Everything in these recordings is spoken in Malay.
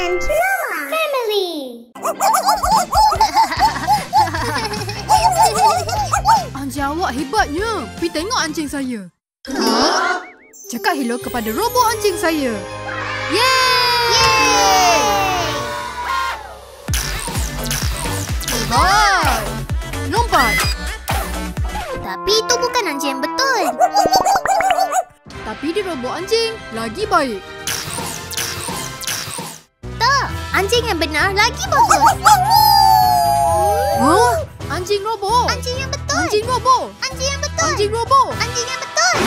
and Mama Family. Anjing awak hebatnya. Pergi tengok anjing saya. Cakap hello kepada robot anjing saya. Yeay! Hebat! Lompat. Tapi itu bukan anjing yang betul. Tapi dia robot anjing. Lagi baik. Tak, anjing yang benar lagi bagus. Hah? Anjing robot. Anjing yang betul. Anjing robot. Anjing yang betul. Anjing robot. Anjing yang betul.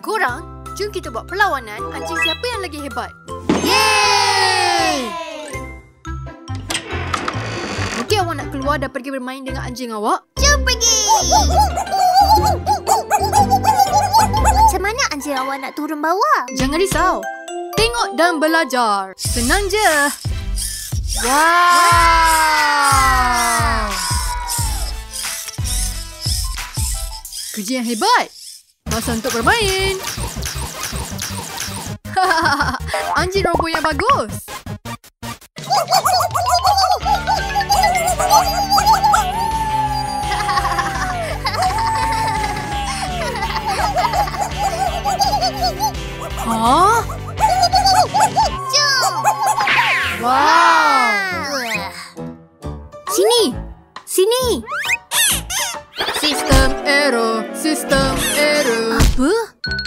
Korang, jom kita buat perlawanan anjing siapa yang lagi hebat. Yeay! Okey, awak nak keluar dan pergi bermain dengan anjing awak? Jom pergi. Macam mana anjing awak nak turun bawah? Jangan risau. Tengok dan belajar. Senang je. Wow! Kerja yang hebat. Masa untuk bermain. Anjing robot yang bagus. Hah? Jom. Wow! Sini! Sini! Sistem error! Sistem error! Apa?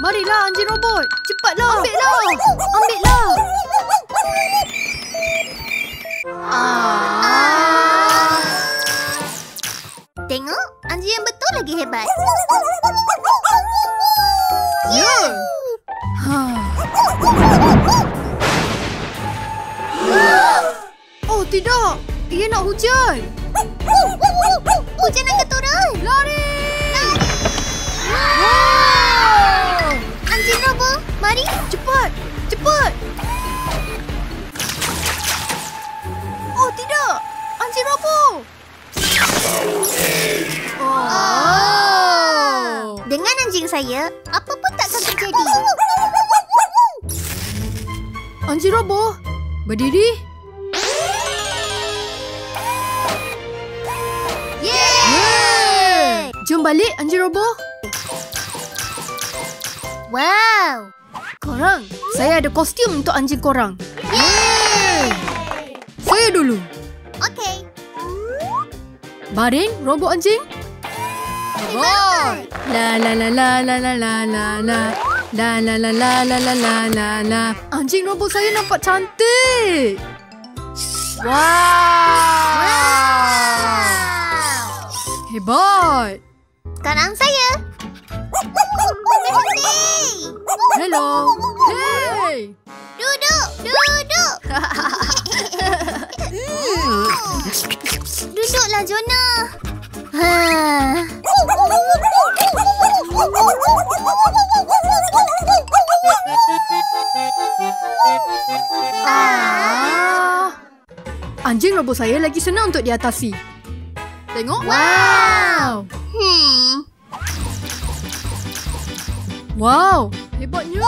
Marilah anjing robot! Cepatlah! Ambillah! Ambillah! Tengok, anjing yang betul lagi hebat. Ya! Oh tidak! Ia nak hujan! Hujan akan turun. Lari! Wow! Anjing robot, mari. Cepat! Cepat! Oh tidak! Anjing robot! Oh! Dengan anjing saya, apa pun takkan terjadi. Anjing robot, berdiri. Yeay! Jom balik anjing robot. Wow! Korang, saya ada kostum untuk anjing korang. Yeay! Saya dulu. Okey. Baring, robot anjing. Hebat! La la la la la la la la la. La la la la la la la la la. Anjing robot saya nampak cantik. Wow! Hebat! Sekarang saya. Berhenti. Hello. Hey. Duduk. Duduk. Duduklah, Jonah. Anjing robot saya lagi senang untuk diatasi. Tengok. Wow. Wow, hebatnya.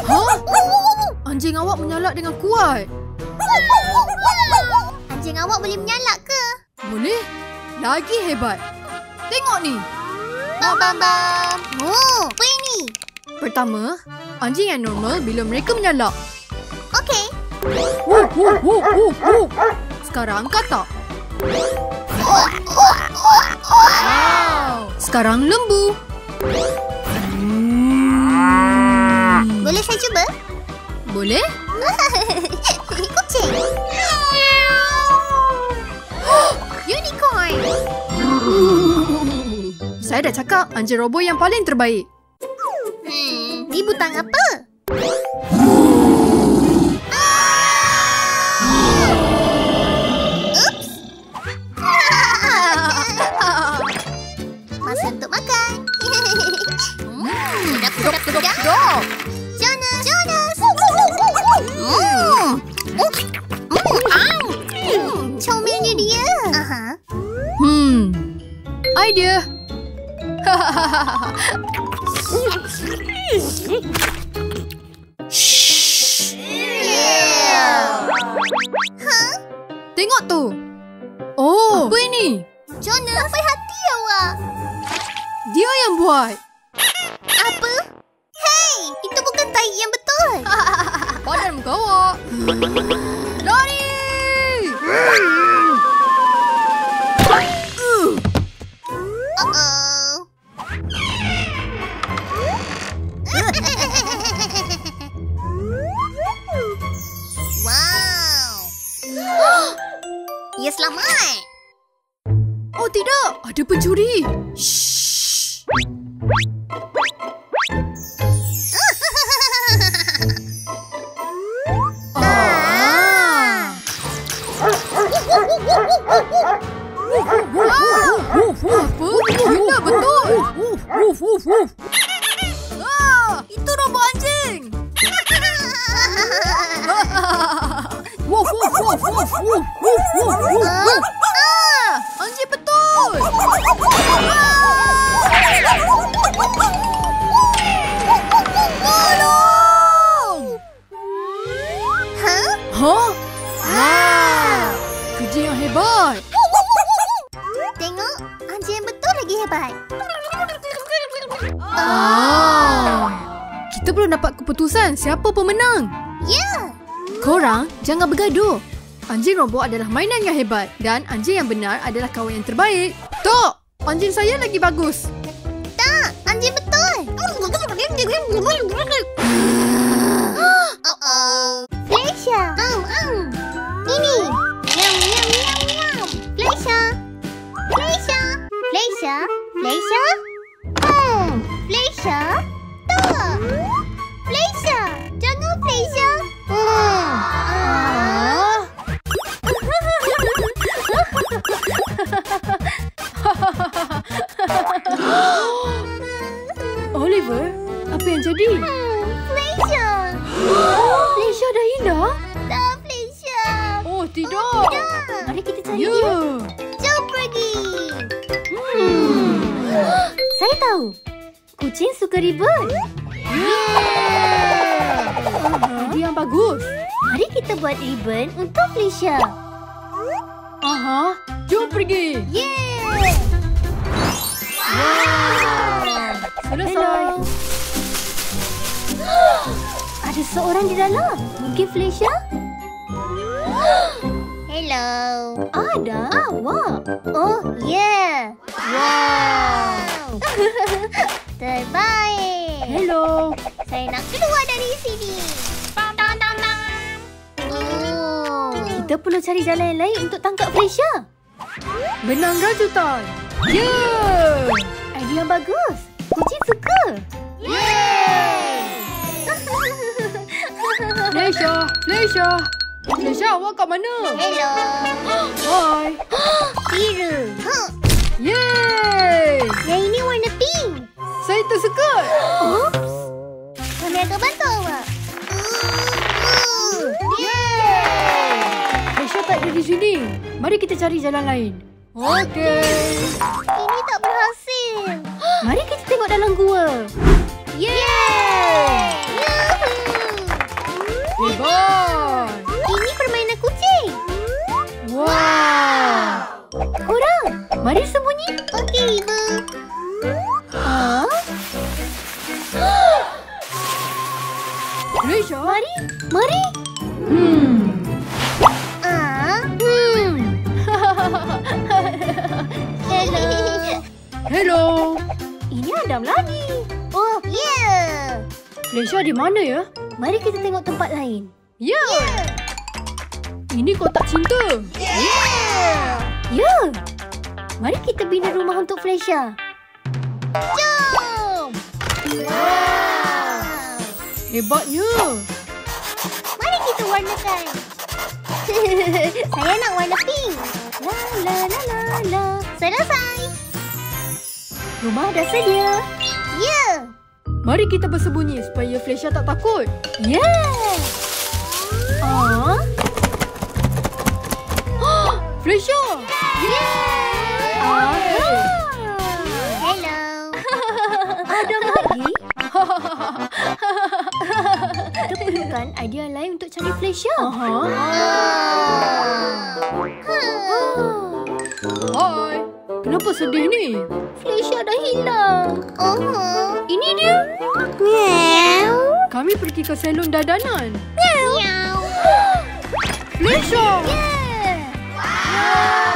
Hah? Anjing awak menyalak dengan kuat. Anjing awak boleh menyalak ke? Boleh? Lagi hebat. Tengok ni. Bam bam bam. Oh, apa ini? Pertama, anjing yang normal bila mereka menyalak. Okey. Sekarang katak. Wow. Sekarang lembu. Boleh saya cuba? Boleh? Kucing. Unicorn. Saya dah cakap anjing robot yang paling terbaik. Di butang apa? Oops. Masa untuk makan. Sedap. Jonas. Comelnya dia. Idea. Tengok tu. Oh, apa ini? Jona, sampai hati awak. Dia yang buat. Apa? Hei, itu bukan tai yang betul. Padan muka awak. Lari! Uh-oh. Wow. Ia selamat. Oh tidak, ada pencuri. Shh. Apa? Gila betul. Itu robot anjing. Anjing betul. Tolong. Hah? Hah? Wow. Kerja yang hebat. Tengok, anjing yang betul lagi hebat. Kita belum dapat keputusan siapa pemenang. Ya. Korang jangan bergaduh. Anjing robot adalah mainan yang hebat dan anjing yang benar adalah kawan yang terbaik. Tak, anjing saya lagi bagus. Tak, anjing betul. Uh-oh. Fleisha. Ini. Nyam, nyam, nyam, nyam. Fleisha. Fleisha. Fleisha. Fleisha. Fleisha. Tak. Fleisha. Jangan Fleisha. Oliver, apa yang jadi? Fleisha. Fleisha dah hilang? Tak, Fleisha. Oh, tidak. Mari kita cari Ya. dia. Jom pergi. Saya tahu. Kucing suka ribut. Ide yang bagus. Mari kita buat ribbon untuk Fleisha. Aha, jom pergi. Yeay! Selesai. Ada seorang di dalam. Mungkin Fleisha? Hello. Ada awak. Oh, ya. Wow. Terbaik. Hello. Saya nak keluar dari sini. Oh. Kita perlu cari jalan yang lain untuk tangkap Fleisha. Benang rajutan. Ya. Idea yang bagus. Kucing suka. Yeay! Fleisha, Fleisha. Fleisha, awak kat mana? Hello. Hai. Biru. Yeay. Yang ini warna pink. Saya tersekat. Oops. Kami akan bantu awak. Yeay! Fleisha tak ada di sini. Mari kita cari jalan lain. Okey. Ini tak berhasil. Mari kita tengok dalam gua. Yeay! Hebat. Ini permainan kucing. Wow. Korang, mari sembunyi. Okey, Ibu. Fleisha. Mari. Hello. Hello. Ini Adam lagi. Oh, ya. Fleisha di mana ya? Mari kita tengok tempat lain. Ya. Ini kotak cinta. Ya. Mari kita bina rumah untuk Fleisha. Jom. Wow. Hebatnya. Mari kita warnakan. Saya nak warna pink. La la la la la. Selesai. Rumah dah sedia. Ya. Mari kita bersembunyi supaya Fleisha tak takut. Ya. Fleisha. Hello. Ada lagi? fikirkan idea lain untuk cari Felicia. Hai. Kenapa sedih ni? Felicia dah hilang. Ini dia. Kami pergi ke salon dadanan. Meow. Felicia! Yeah.